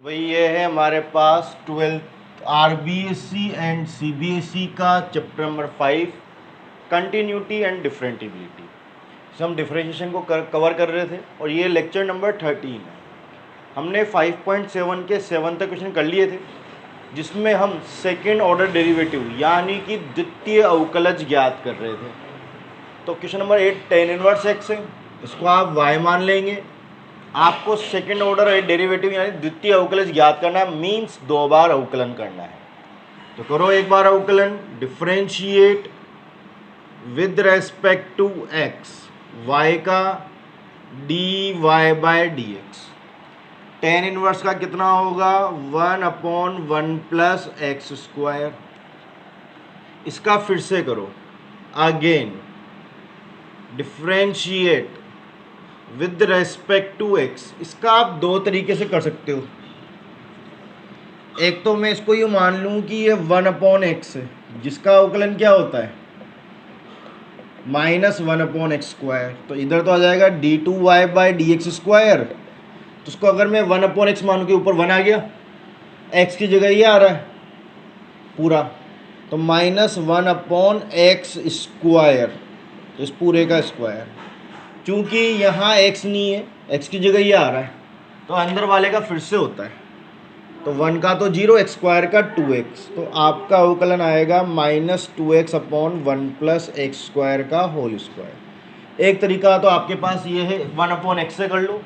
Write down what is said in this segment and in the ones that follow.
वही ये है हमारे पास 12th आरबीएससी एंड सीबीएसई का चैप्टर नंबर 5 कंटिन्यूटी एंड डिफरेंटिबिलिटी। इसे हम डिफरेंशिएशन को कवर कर रहे थे और ये लेक्चर नंबर 13 है। हमने 5.7 के 7 तक क्वेश्चन कर लिए थे, जिसमें हम सेकेंड ऑर्डर डेरिवेटिव यानी कि द्वितीय अवकलज ज्ञात कर रहे थे। तो question number 8 tan inverse x है, इसको आप y मान लेंगे। आपको सेकेंड ऑर्डर डेरिवेटिव यानी द्वितीय अवकलज ज्ञात करना है, मीन्स 2 बार अवकलन करना है। तो करो एक बार अवकलन, differentiate with respect to x, y का dy/dx। tan इनवर्स का कितना होगा 1/1 प्लस एक्स स्क्वायर। इसका फिर से करो, again differentiate with respect to x। इसका आप दो तरीके से कर सकते हो। एक तो मैं इसको ये मान लूं कि ये 1/x है, जिसका अवकलन क्या होता है -1/x स्क्वायर। तो इधर तो आ जाएगा d2y/dx स्क्वायर। तो उसको अगर मैं 1/x मानूं के ऊपर 1 आ गया, x की जगह ये आ रहा है पूरा, तो -1/x स्क्वायर, इस पूरे का स्क्वायर। चूंकि यहाँ x नहीं है, x की जगह ये आ रहा है, तो अंदर वाले का फिर से होता है। तो 1 का तो 0, x स्क्वायर का 2x। तो आपका अवकलन आएगा -2x/1 प्लस एक्स स्क्वायर का होल स्क्वायर। एक तरीका तो आपके पास ये है 1/x से कर लो,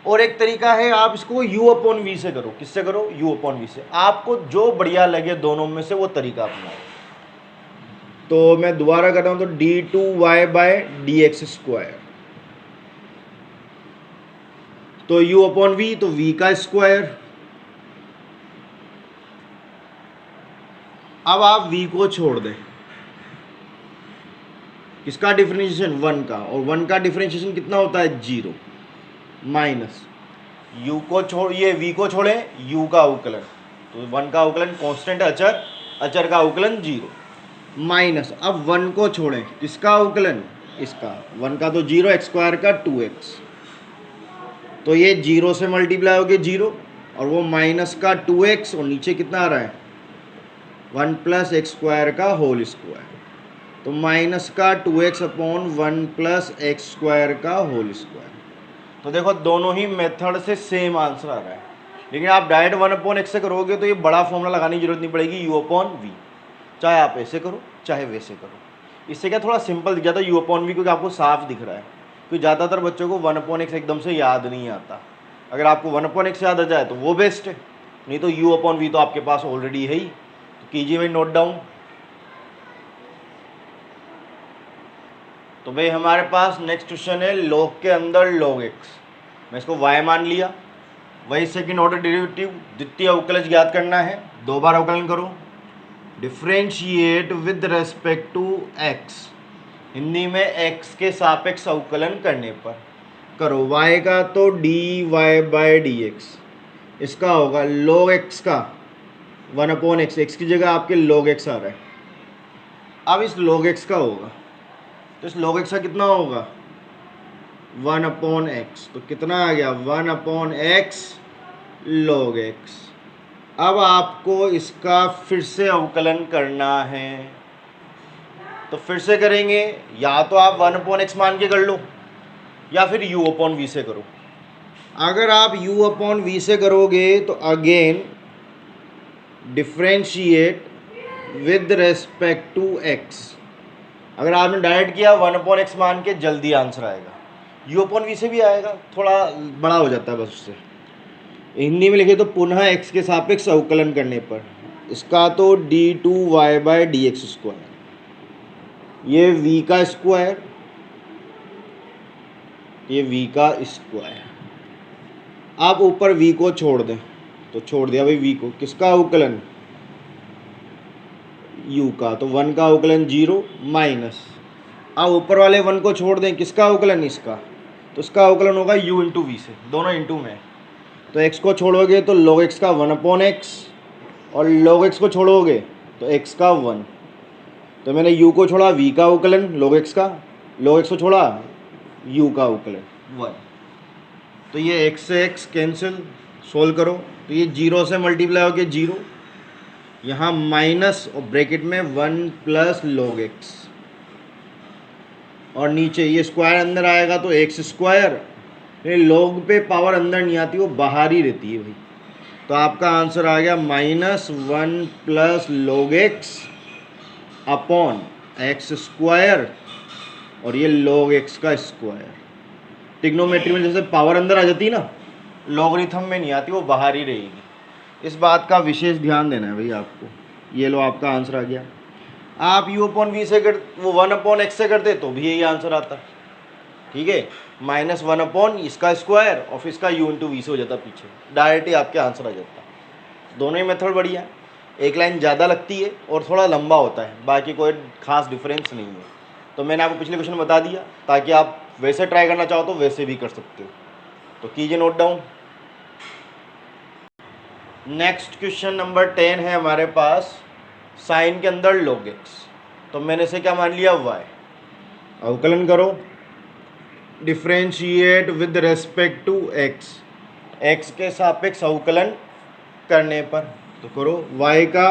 और एक तरीका है आप इसको u/v से करो। किससे करो? u/v से। आपको जो बढ़िया लगे दोनों में से वो तरीका अपनाओ। तो मैं दोबारा कर रहा हूँ, तो d2y/dx स्क्वायर, तो u/v तो v का स्क्वायर। अब आप v को छोड़ दें, किसका डिफरेंशिएशन 1 का, और 1 का डिफरेंशिएशन कितना होता है 0, माइनस u को छोड़, ये v को छोड़ें, u का अवकलन, तो 1 का अवकलन कांस्टेंट अचर, अचर का अवकलन 0, माइनस अब 1 को छोड़ें, किसका अवकलन, इसका 1 का तो 0, एक्स स्क्वायर का 2x। तो ये 0 से मल्टीप्लाई हो गया 0, और वो माइनस का 2x, और नीचे कितना आ रहा है 1 प्लस एक्स स्क्वायर का होल स्क्वायर। तो माइनस का 2x/1 प्लस एक्स स्क्वायर का होल स्क्वायर। तो देखो दोनों ही मेथड से सेम आंसर आ रहा है, लेकिन आप डायरेक्ट 1/x से करोगे तो ये बड़ा फॉर्मूला लगाने की जरूरत नहीं पड़ेगी, u/v। चाहे आप ऐसे करो चाहे वैसे करो। इससे क्या थोड़ा सिंपल दिख जाता है u/v, क्योंकि आपको साफ दिख रहा है। क्योंकि ज़्यादातर बच्चों को 1/x एकदम से याद नहीं आता। अगर आपको 1/x याद आ जाए तो वो बेस्ट है, नहीं तो u/v तो आपके पास ऑलरेडी है ही। तो कीजिए भाई नोट डाउन। तो भाई हमारे पास नेक्स्ट क्वेश्चन है log के अंदर log x। मैं इसको y मान लिया। वही सेकेंड ऑर्डर डेरिवेटिव द्वितीय अवकलज ज्ञात करना है, 2 बार अवकलन करो, differentiate with respect to x, Hindi में x के सापेक्ष अवकलन करने पर करो। y का तो dy/dx, इसका होगा log x का 1/x, x की जगह आपके log x आ रहा है। अब इस log x का होगा, तो इस log x का कितना होगा 1/x, तो कितना आ गया 1/x log x। अब आपको इसका फिर से अवकलन करना है, तो फिर से करेंगे, या तो आप 1/x मान के कर लो, या फिर u/v से करो। अगर आप u/v से करोगे तो again differentiate with respect to x। अगर आपने डायरेक्ट किया 1/x मान के, जल्दी आंसर आएगा। u/v से भी आएगा, थोड़ा बड़ा हो जाता है बस उससे। हिंदी में लिखे तो पुनः x के सापेक्ष अवकलन करने पर, इसका तो d2y/dx स्क्वायर, ये v का स्क्वायर, ये v का स्क्वायर। आप ऊपर v को छोड़ दें, तो छोड़ दिया भाई v को, किसका अवकलन u का, तो 1 का अवकलन 0, माइनस अब ऊपर वाले 1 को छोड़ दें, किसका अवकलन इसका, तो इसका अवकलन होगा u × v से, दोनों इंटू में। तो x को छोड़ोगे तो log x का 1/x, और log x को छोड़ोगे तो x का 1। तो मैंने u को छोड़ा, v का अवकलन log x का, log x को छोड़ा u का अवकलन 1। तो ये x से x कैंसिल, सोल्व करो तो ये 0 से मल्टीप्लाई हो गया 0, यहाँ माइनस और ब्रैकेट में 1 प्लस log x, और नीचे ये स्क्वायर अंदर आएगा तो एक्स स्क्वायर, ये log पे पावर अंदर नहीं आती, वो बाहर ही रहती है भाई। तो आपका आंसर आ गया -1 plus log x upon x square, और ये log x का स्क्वायर। ट्रिग्नोमेट्री में जैसे पावर अंदर आ जाती है ना, लॉगरिथम में नहीं आती, वो बाहर ही रहेगी। इस बात का विशेष ध्यान देना है भाई आपको। ये लो आपका आंसर आ गया। आप u अपॉन वी से वो 1 अपॉन एक्स से करते तो भी यही आंसर आता, ठीक है। -1 अपॉन इसका स्क्वायर और फिर इसका u इंटू वी से हो जाता पीछे, डायरेक्ट ही आपके आंसर आ जाता। दोनों ही मेथड बढ़िया है, एक लाइन ज़्यादा लगती है और थोड़ा लंबा होता है, बाकी कोई खास डिफरेंस नहीं है। तो मैंने आपको पिछले क्वेश्चन बता दिया, ताकि आप वैसे ट्राई करना चाहो तो वैसे भी कर सकते हो। तो कीजिए note down. Next question number 10 है हमारे पास, साइन के अंदर log x। तो मैंने से क्या मान लिया y, अवकलन करो, differentiate with respect to x, x के सापेक्ष अवकलन करने पर। तो करो y का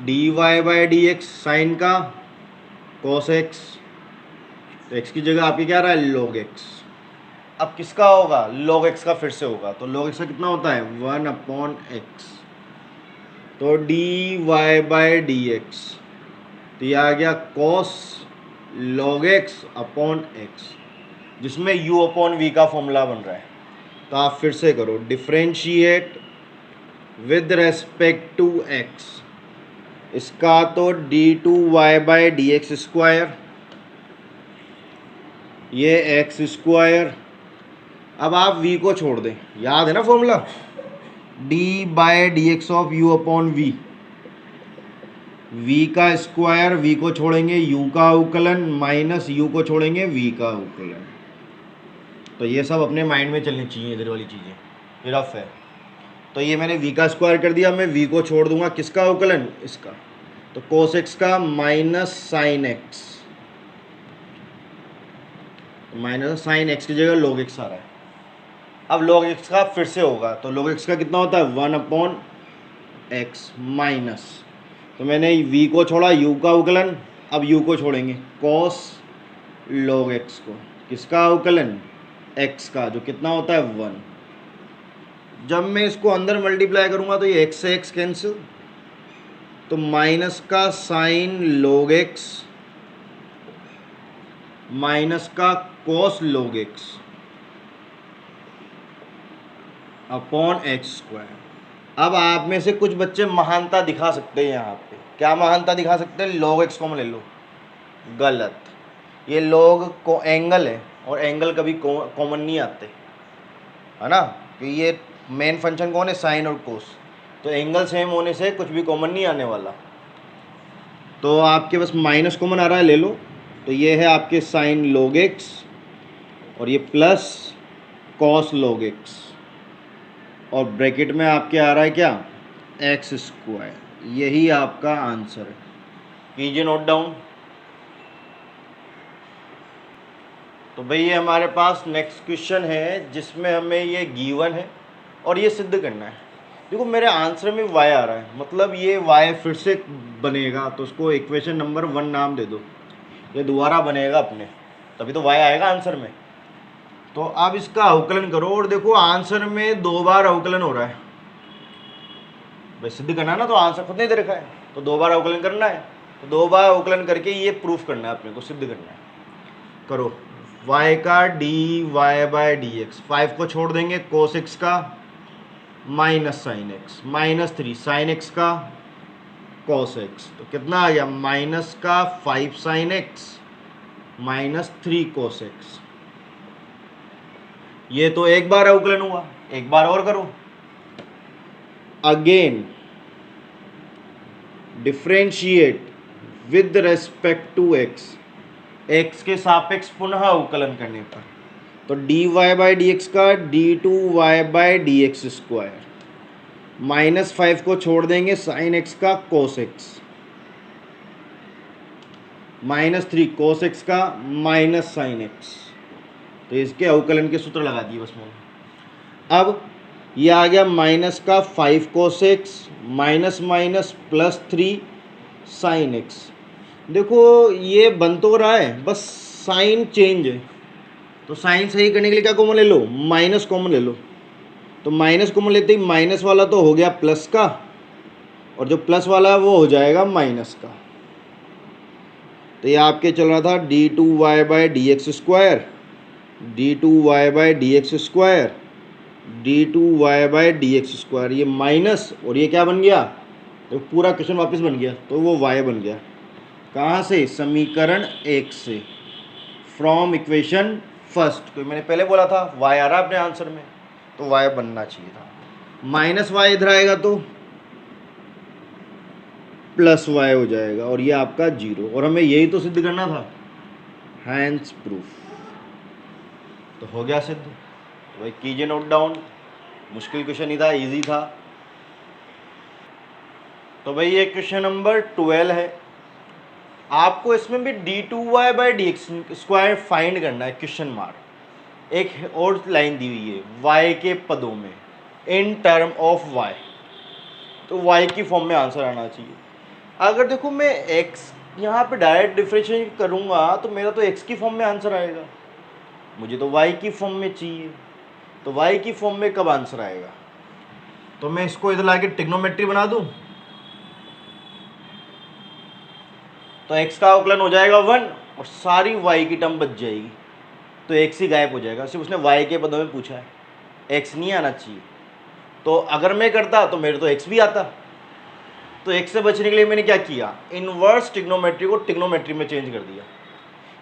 dy by D X, sine का cos x, तो x की जगह आपकी क्या रहा है log x। अब किसका होगा, log x का फिर से होगा, तो log x का कितना होता है 1 अपॉन एक्स, तो dy बाई डी एक्स, तो ये आ गया cos log x upon X, जिसमें u अपॉन v का फॉर्मूला बन रहा है। तो आप फिर से करो, differentiate with respect to x, इसका तो d2y by D x square, ये एक्स स्क्वायर। अब आप v को छोड़ दें, याद है ना formula, d by D X of u upon v, v का स्क्वायर, v को छोड़ेंगे u का अवकलन, माइनस u को छोड़ेंगे v का अवकलन। तो ये सब अपने माइंड में चलनी चाहिए, इधर वाली चीज़ें, ये रफ है। तो ये मैंने v का स्क्वायर कर दिया, मैं v को छोड़ दूंगा, किसका अवकलन, इसका, तो cos x का minus sine x, minus sine x की जगह log x आ रहा है। अब log x का फिर से होगा, तो log x का कितना होता है 1 अपॉन एक्स माइनस, तो मैंने v को छोड़ा, u का अवकलन, अब u को छोड़ेंगे, cos log x को, किसका अवकलन, x का, जो कितना होता है 1। जब मैं इसको अंदर मल्टीप्लाई करूंगा तो ये x से x कैंसिल, तो माइनस का साइन log x माइनस का cos log x upon x square. अब आप में से कुछ बच्चे महानता दिखा सकते हैं, यहाँ पे क्या महानता दिखा सकते हैं, log x कॉमन ले लो, गलत। ये log को एंगल है, और एंगल कभी कॉमन नहीं आते, है ना, कि ये मेन फंक्शन कौन है, साइन और कोस, तो एंगल सेम होने से कुछ भी कॉमन नहीं आने वाला। तो आपके बस माइनस कॉमन आ रहा है, ले लो, तो ये है आपके साइन log x, और ये प्लस cos log x, और ब्रैकेट में आपके आ रहा है क्या, एक्स स्क्वायर। यही आपका आंसर है, कीजिए नोट डाउन। तो भाई ये हमारे पास नेक्स्ट क्वेश्चन है, जिसमें हमें ये गिवन है और ये सिद्ध करना है। देखो मेरे आंसर में y आ रहा है, मतलब ये y फिर से बनेगा, तो उसको इक्वेशन नंबर 1 नाम दे दो, ये दोबारा बनेगा अपने, तभी तो y आएगा आंसर में। तो अब इसका अवकलन करो, और देखो आंसर में 2 बार अवकलन हो रहा है, भाई सिद्ध करना है ना, तो आंसर खुद नहीं दे रखा है, तो 2 बार अवकलन करना है, तो 2 बार अवकलन करके ये प्रूफ करना है अपने को, सिद्ध करना है। करो, y का dy बाई डी एक्स, 5 को छोड़ देंगे, cos x का minus sine x, minus 3 sine x का cos x, तो कितना आ गया, माइनस का 5 sine x minus 3 cos x। ये तो एक बार अवकलन हुआ, एक बार और करो, again differentiate with respect to x, x के सापेक्ष पुनः अवकलन करने पर, तो dy बाई डी एक्स का d2y by D x square, minus 5 को छोड़ देंगे, साइन x का cos x, minus 3 cos x का माइनस साइन x, तो इसके अवकलन के सूत्र लगा दिए बस मैंने। अब ये आ गया माइनस का 5 cos x minus minus plus 3 sine x। देखो ये बन तो रहा है, बस साइन चेंज है, तो साइन सही करने के लिए क्या कॉमन ले लो, माइनस कॉमन ले लो। तो माइनस कॉमन लेते ही माइनस वाला तो हो गया प्लस का, और जो प्लस वाला है वो हो जाएगा माइनस का। तो ये आपके चल रहा था d2y by D x square, d2y by D x square, d2y by D x square, ये माइनस और ये क्या बन गया, तो पूरा क्वेश्चन वापस बन गया, तो वो y बन गया। कहाँ से, समीकरण 1 से, फ्रॉम इक्वेशन फर्स्ट। तो मैंने पहले बोला था y आ रहा है अपने आंसर में, तो y बनना चाहिए था। माइनस y इधर आएगा तो प्लस y हो जाएगा, और ये आपका 0, और हमें यही तो सिद्ध करना था, हैंस प्रूफ। तो हो गया सिद्ध। तो भाई कीजिए नोट डाउन, मुश्किल क्वेश्चन ही था, इजी था। तो भाई ये क्वेश्चन नंबर 12 है। आपको इसमें भी d2y by D x square find करना है, क्वेश्चन मार्क। एक और लाइन दी हुई है, y के पदों में, इन टर्म ऑफ y, तो y की फॉर्म में आंसर आना चाहिए। अगर देखो मैं x यहाँ पे डायरेक्ट डिफरेंशिएट करूँगा तो मेरा तो x की फॉर्म में आंसर आएगा, मुझे तो y की फॉर्म में चाहिए। तो y की फॉर्म में कब आंसर आएगा, तो मैं इसको इधर लाके ट्रिग्नोमेट्री बना दूं, तो x का अवकलन हो जाएगा 1 और सारी y की टर्म बच जाएगी, तो x ही गायब हो जाएगा। सिर्फ उसने y के पदों में पूछा है, x नहीं आना चाहिए। तो अगर मैं करता तो मेरे तो x भी आता। तो x से बचने के लिए मैंने क्या किया, इनवर्स ट्रिग्नोमेट्री को ट्रिग्नोमेट्री में चेंज कर दिया।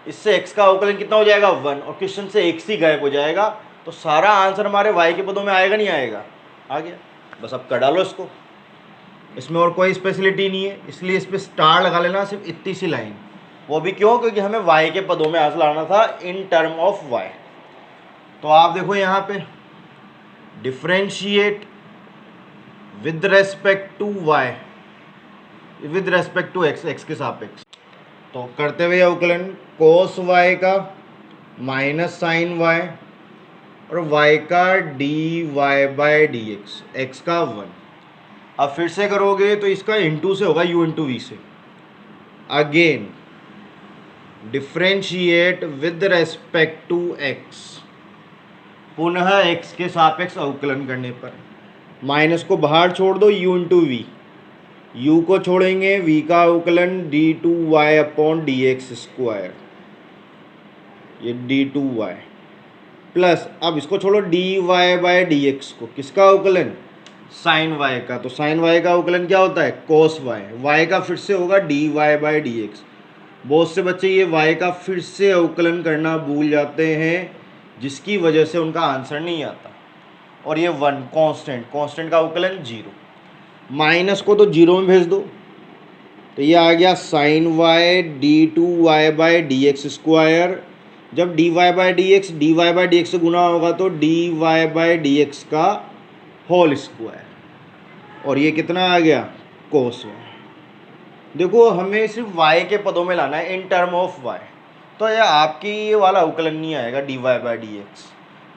इससे x का अवकलन कितना हो जाएगा 1, और क्वेश्चन से x ही गायब हो जाएगा। तो सारा आंसर हमारे y के पदों में आएगा, नहीं आएगा, आ गया। बस अब कर डालो इसको, इसमें और कोई स्पेशलिटी नहीं है, इसलिए इस पर स्टार लगा लेना, सिर्फ इतनी सी लाइन। वो भी क्यों, क्योंकि हमें y के पदों में आंसर लाना था इन टर्म ऑफ y। तो आप देखो यहाँ पे differentiate with respect to y, with respect to x, x के सापेक्ष। तो करते हुए अवकलन cos y का माइनस साइन y और y का dy by D x, x का 1। अब फिर से करोगे तो इसका इंटू से होगा, u इंटू वी से। Again differentiate with respect to x, पुनः x के सापेक्ष अवकलन करने पर माइनस को बाहर छोड़ दो, u इंटू वी, u को छोड़ेंगे, v का अवकलन d2y upon D x square, ये d2y प्लस, अब इसको छोड़ो dy बाई डी एक्स को, किसका अवकलन, साइन y का। तो साइन y का अवकलन क्या होता है, cos y, y का फिर से होगा dy बाई डी एक्स। बहुत से बच्चे ये y का फिर से अवकलन करना भूल जाते हैं, जिसकी वजह से उनका आंसर नहीं आता। और ये 1 कांस्टेंट, कांस्टेंट का अवकलन 0, माइनस को तो 0 में भेज दो, तो ये आ गया sine y d2y by D x square. जब dy बाई डी एक्स से गुना होगा तो dy बाई डी एक्स का होल स्क्वायर, और ये कितना आ गया, cos y। देखो हमें सिर्फ y के पदों में लाना है इन टर्म ऑफ y, तो ये आपकी ये वाला अवकलन नहीं आएगा dy by D x,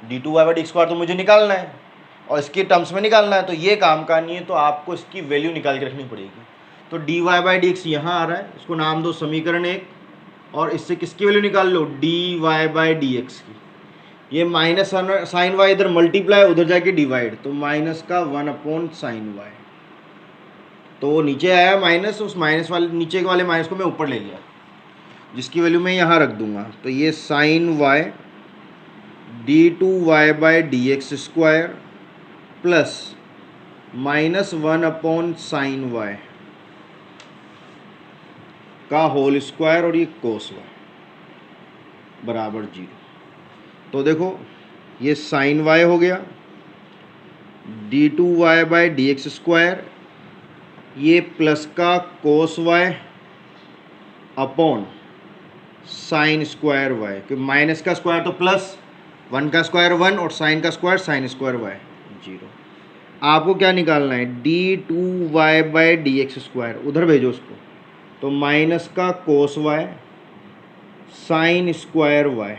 d2y by D square तो मुझे निकालना है और इसकी टर्म्स में निकालना है, तो ये काम का नहीं है, तो आपको इसकी वैल्यू निकाल के रखनी पड़ेगी। तो dy बाई डी एक्स यहाँ आ रहा है, इसको नाम दो समीकरण 1, और इससे किसकी वैल्यू निकाल लो, dy बाई डी एक्स की। ये माइनस साइन y इधर मल्टीप्लाई, उधर जाके डिवाइड, तो माइनस का 1 अपॉन साइन y, तो वो नीचे आया माइनस, उस माइनस वाले नीचे वाले माइनस को मैं ऊपर ले गया, जिसकी वैल्यू मैं यहाँ रख दूंगा। तो ये sine y d2y by D x square plus minus 1 upon sine y का होल स्क्वायर, और ये cos y बराबर 0। तो देखो ये साइन y हो गया, d2y by D x square, ये प्लस का cos y upon sine square y, क्योंकि माइनस का स्क्वायर तो प्लस, 1 का स्क्वायर 1 और साइन का स्क्वायर साइन स्क्वायर y 0। आपको क्या निकालना है, d2y by D x square, उधर भेजो उसको, तो माइनस का cos y sine square y।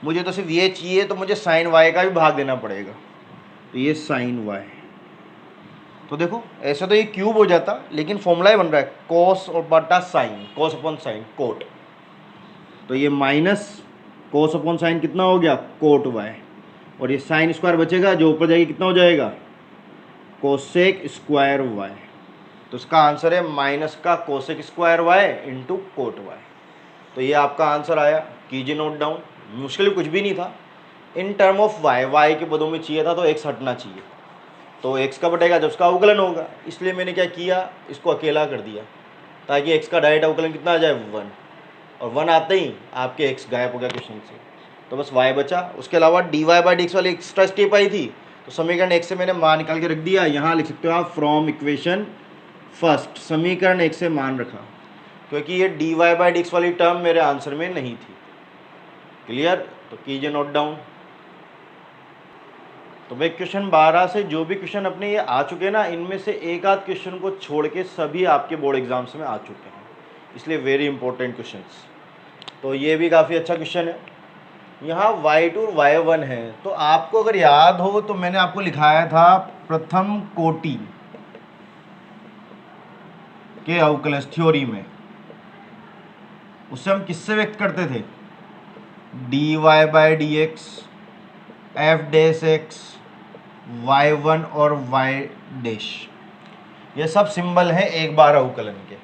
मुझे तो सिर्फ ये चाहिए, तो मुझे साइन y का भी भाग देना पड़ेगा, तो ये साइन वाई। तो देखो ऐसे तो ये क्यूब हो जाता, लेकिन फॉर्मूला ही बन रहा है कॉस और बटा sine, cos upon sine cot. तो ये माइनस कॉस अपॉन साइन कितना हो गया, कोट वाई, और ये साइन स्क्वायर बचेगा जो ऊपर जाएगी कितना हो जाएगा, कोसेक स्क्वायर वाई। तो इसका आंसर है माइनस का cosec square Y into cot Y. तो ये आपका आंसर आया, कीजिए नोट डाउन। मुश्किल कुछ भी नहीं था, in term of Y, Y के पदों में चाहिए था तो एक्स हटना चाहिए, तो एक्स का बटेगा जब उसका अवकलन होगा, इसलिए मैंने क्या किया, इसको अकेला कर दिया ताकि एक्स का डायरेक्ट अवकलन कितना आ जाए, 1, और 1 आते ही आपके एक्स गायब हो गया क्वेश्चन से, तो बस y बचा। उसके अलावा D Y by D X वाली एक्स्ट्रा स्टेप आई थी, तो समीकरण एक से मैंने मान निकाल के रख दिया, यहाँ लिख सकते हो आप फ्रॉम इक्वेशन फर्स्ट, समीकरण एक से मान रखा, क्योंकि ये D Y by D X वाली टर्म मेरे आंसर में नहीं थी। क्लियर? तो कीजिए नोट डाउन। तो भाई क्वेश्चन 12 से जो भी क्वेश्चन अपने ये आ चुके हैं ना, इनमें से एक आध क्वेश्चन को छोड़ के सभी आपके बोर्ड एग्जाम्स में आ चुके हैं, इसलिए वेरी इंपॉर्टेंट क्वेश्चंस। तो ये भी काफ़ी अच्छा क्वेश्चन है। यहाँ y2 और y1 है, तो आपको अगर याद हो तो मैंने आपको लिखाया था प्रथम कोटि के अवकलज थ्योरी में, उससे हम किससे व्यक्त करते थे, D Y by D X F dash X y1 और y डैश, ये सब सिंबल हैं एक बार अवकलन के,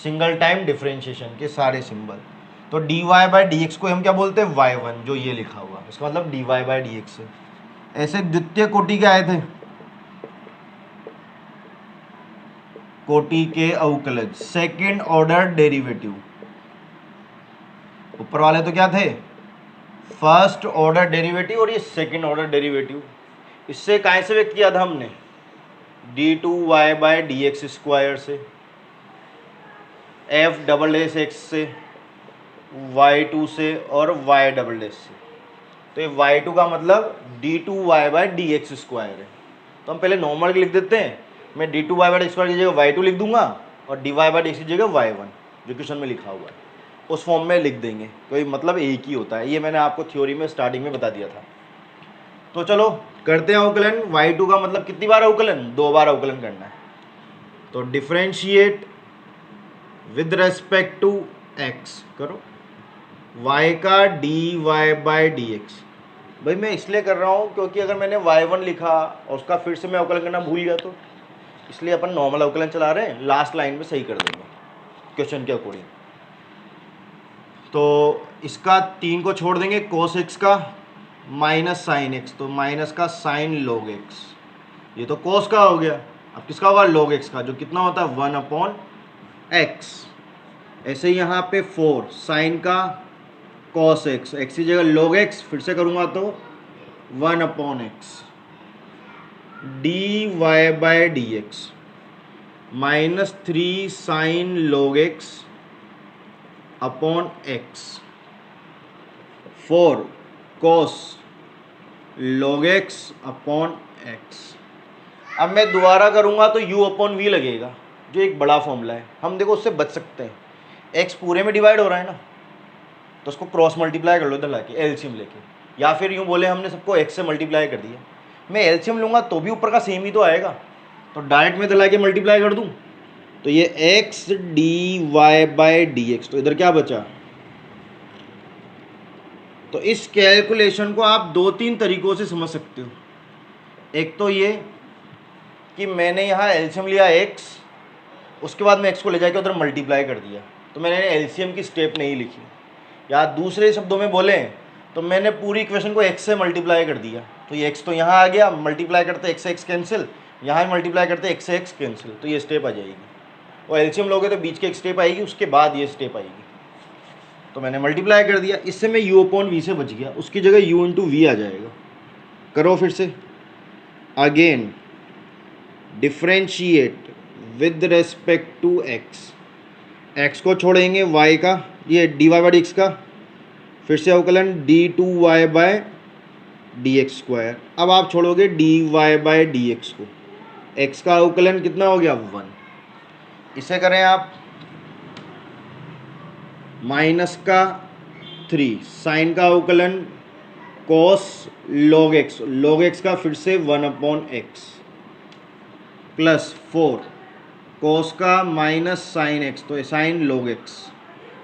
सिंगल टाइम डिफरेंशिएशन के सारे सिंबल। तो D Y by D x को हम क्या बोलते हैं, y1, जो ये लिखा हुआ, इसका मतलब d Y by D x है। ऐसे द्वितीय कोटि के आए थे, कोटि के अवकलज, सेकेंड ऑर्डर डेरिवेटिव। ऊपर वाले तो क्या थे, फर्स्ट ऑर्डर डेरिवेटिव, और ये सेकेंड ऑर्डर डेरिवेटिव। इससे काय से व्यक्त किया था हमने, d two y by D x square से, एफ डबल एस एक्स से, y2 से, और y डबल डैश से। तो ये y2 का मतलब d2y by D x square है। तो हम पहले नॉर्मल लिख देते हैं, मैं d2y बाई डी स्क्वायर की जगह y2 लिख दूंगा, और dy बाई डी एक्स की जगह y1, जो क्वेश्चन में लिखा हुआ है उस फॉर्म में लिख देंगे, कोई मतलब एक ही होता है। ये मैंने आपको थ्योरी में स्टार्टिंग में बता दिया था। तो चलो करते हैं अवकलन। y2 का मतलब कितनी बार अवकलन, 2 बार अवकलन करना है। तो differentiate with respect to x करो, y का d Y by D x. भाई मैं इसलिए कर रहा हूँ क्योंकि अगर मैंने y1 लिखा और उसका फिर से मैं अवकलन करना भूल गया तो, इसलिए अपन नॉर्मल अवकलन चला रहे हैं, लास्ट लाइन में सही कर देंगे क्वेश्चन के अकॉर्डिंग। तो इसका 3 को छोड़ देंगे, cos x का माइनस साइन x, तो माइनस का साइन log x, ये तो cos का हो गया। अब किसका होगा, log x का, जो कितना होता है 1 अपॉन x। ऐसे ही यहाँ पे 4 साइन का cos x, x की जगह log x, फिर से करूँगा तो 1 upon x, d Y by D x minus 3 sine log x upon x, 4 cos log x upon x। अब मैं दोबारा करूँगा तो u अपॉन v लगेगा, जो एक बड़ा फॉर्मूला है, हम देखो उससे बच सकते हैं। x पूरे में डिवाइड हो रहा है ना, तो उसको क्रॉस मल्टीप्लाई कर लो इधर लाके एलसीएम लेके, या फिर यूँ बोले हमने सबको x से मल्टीप्लाई कर दिया, मैं एलसीएम लूँगा तो भी ऊपर का सेम ही तो आएगा, तो डायरेक्ट में इधर लाके मल्टीप्लाई कर दूँ, तो ये x d Y by D x, तो इधर क्या बचा। तो इस कैलकुलेशन को आप 2-3 तरीकों से समझ सकते हो। एक तो ये कि मैंने यहाँ एलसीएम लिया x, उसके बाद मैं x को ले जाके उधर मल्टीप्लाई कर दिया, तो मैंने एलसीएम की स्टेप नहीं लिखी। या दूसरे शब्दों में बोले तो मैंने पूरी इक्वेशन को x से मल्टीप्लाई कर दिया, तो ये x तो यहाँ आ गया, मल्टीप्लाई करते x से x कैंसिल, यहाँ मल्टीप्लाई करते x से x कैंसिल, तो ये स्टेप आ जाएगी। और एलसीएम लोगे तो बीच की एक स्टेप आएगी, उसके बाद ये स्टेप आएगी। तो मैंने मल्टीप्लाई कर दिया, इससे मैं u अपॉन वी से बच गया, उसकी जगह u इंटू वी आ जाएगा। करो फिर से, again differentiate with respect to x, x को छोड़ेंगे y का, ये D Y by D x का, फिर से अवकलन d two y by D x square. अब आप छोड़ोगे d Y by D x को, x का अवकलन कितना हो गया 1। इसे करें आप माइनस का 3 साइन का अवकलन कॉस log x का फिर से 1/x प्लस 4 कॉस का माइनस साइन x, तो साइन log x,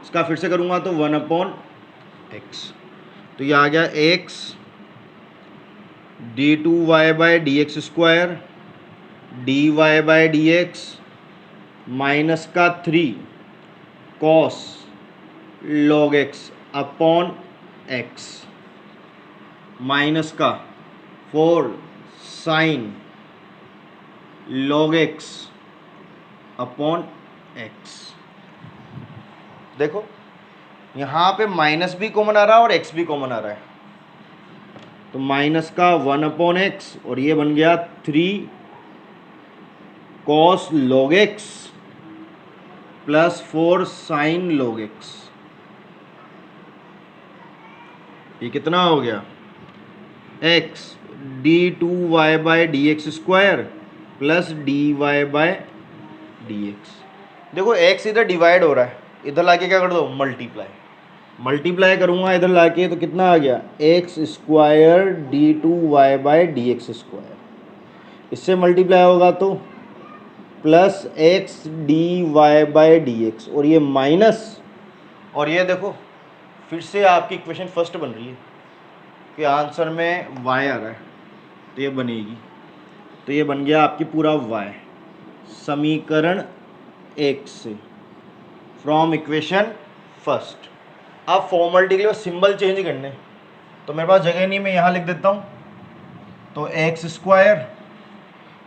इसका फिर से करूँगा तो 1/x, तो ये आ गया x d2y by D x square dy by D x minus का 3 cos log x upon x minus का 4 sine log x upon x। देखो यहाँ पे माइनस भी कॉमन आ रहा है और x भी कॉमन आ रहा है, तो माइनस का 1/x और ये बन गया 3 cos log x plus 4 sine log x। ये कितना हो गया x d2y by D x square plus dy by D x. देखो x इधर डिवाइड हो रहा है, इधर लाके क्या कर दो मल्टीप्लाई करूँगा इधर लाके, तो कितना आ गया x square d2y by D x square, इससे मल्टीप्लाई होगा तो plus x d Y by D x, और ये माइनस, और ये देखो फिर से आपकी इक्वेशन फर्स्ट बन रही है कि आंसर में y आ रहा है, तो ये बनेगी, तो ये बन गया आपकी पूरा y समीकरण 1 से फ्रॉम इक्वेशन फर्स्ट। अब फॉर्मेलिटी के लिए सिंबल चेंज करने, तो मेरे पास जगह नहीं, मैं यहाँ लिख देता हूँ, तो एक्स स्क्वायर,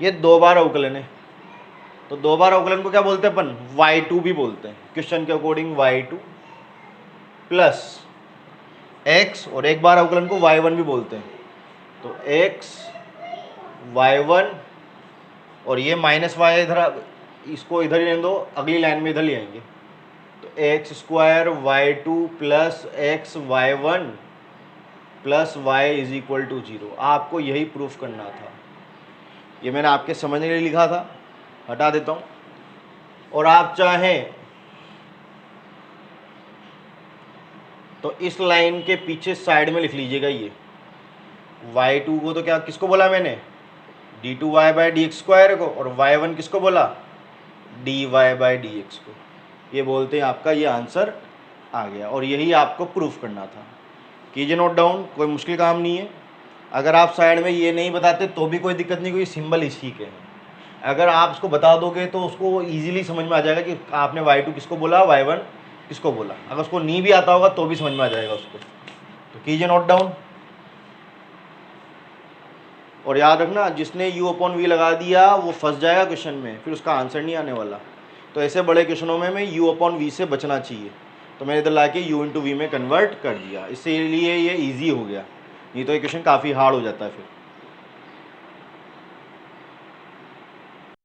ये 2 बार अवकलन है, तो 2 बार अवकलन को क्या बोलते हैं अपन, y2 भी बोलते हैं क्वेश्चन के अकॉर्डिंग, y2 प्लस x, और 1 बार अवकलन को y1 भी बोलते हैं, तो x y1, और ये माइनस y इधर, इसको इधर ही रहने दो, अगली लाइन में इधर ले आएंगे, तो x square y2 plus x y1 plus y is equal to 0। आपको यही प्रूफ करना था, ये मैंने आपके समझने के लिए लिखा था, हटा देता हूँ, और आप चाहें तो इस लाइन के पीछे साइड में लिख लीजिएगा, ये y2 को तो क्या किसको बोला मैंने, d2y by D x square को, और y1 किसको बोला, dy बाई डी एक्स को, ये बोलते हैं आपका ये आंसर आ गया, और यही आपको प्रूफ करना था। कीजिए नोट डाउन, कोई मुश्किल काम नहीं है। अगर आप साइड में ये नहीं बताते तो भी कोई दिक्कत नहीं, कोई सिंबल इसी के हैं, अगर आप उसको बता दोगे तो उसको इजीली समझ में आ जाएगा कि आपने y2 किसको बोला, y1 किसको बोला। अगर उसको नहीं भी आता होगा तो भी समझ में आ जाएगा उसको। तो कीजिए नोट डाउन, और याद रखना जिसने u अपॉन v लगा दिया वो फंस जाएगा क्वेश्चन में, फिर उसका आंसर नहीं आने वाला। तो ऐसे बड़े क्वेश्चनों में u अपॉन v से बचना चाहिए, तो मैंने इधर ला के u इंटू v में कन्वर्ट कर दिया, इसलिए ये ईजी हो गया, नहीं तो ये क्वेश्चन काफ़ी हार्ड हो जाता है फिर।